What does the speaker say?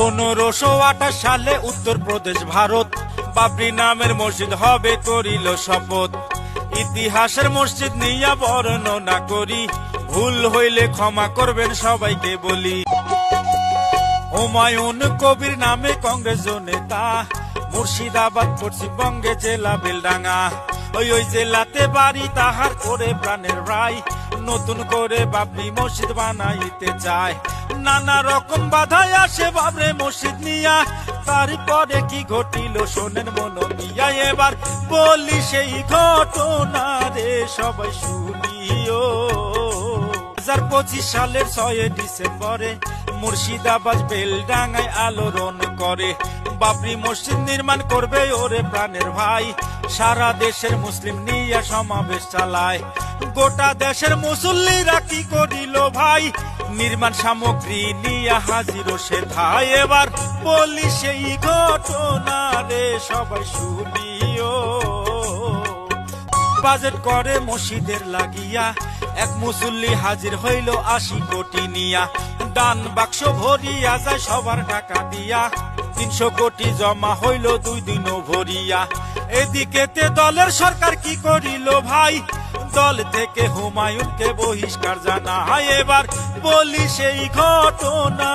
1528 সালে উত্তরপ্রদেশ ভারত বাবরি নামের মসজিদ হবে করিল শপথ। ইতিহাসের মসজিদ নিয়ে বর্ণনা করি, ভুল হইলে ক্ষমা করবেন সবাইকে বলি। হুমায়ুন কবির নামে কংগ্রেস নেতা, মুর্শিদাবাদ পশ্চিমবঙ্গে জেলা বেলডাঙ্গা। ওই জেলাতে বাড়ি তাহার করে প্রাণের রায়, নতুন করে বাবরি মসজিদ বানাইতে চায়। নানা রকম বাধায় আসে বাবরে মসজিদ নিয়া, তারপরে কি ঘটিল শোনেন মন মিয়া। এবার বলি সেই ঘটনা রে সবাই শুনিও। 2025 সালের 6 ডিসেম্বরে মুর্শিদাবাদ বেলডাঙ্গায় আলোড়ন করে, বাবরি মসজিদ নির্মাণ করবে ওরে প্রাণের ভাই। সারা দেশের মুসলিম নিয়ে সমাবেশ চালায়, গোটা দেশের মুসল্লিরা কি করিল ভাই, নির্মাণ সামগ্রী নিয়ে হাজির সেথায়। এবার বলি সেই ঘটনা রে সবাই শুনিও। বাজেট করে মসজিদের লাগিয়া, এক মুসল্লি হাজির হইল 80 কোটি নিয়া। দান বাক্স ভরিয়া যায় সবার টাকা দিয়া, 300 কোটি জমা হইল 2 দিন ভরিয়া। এদিকেতে দলের সরকার কি করিল ভাই, দল থেকে হুমায়ুনকে বহিষ্কার জানায়। এবার বলি সেই ঘটনা।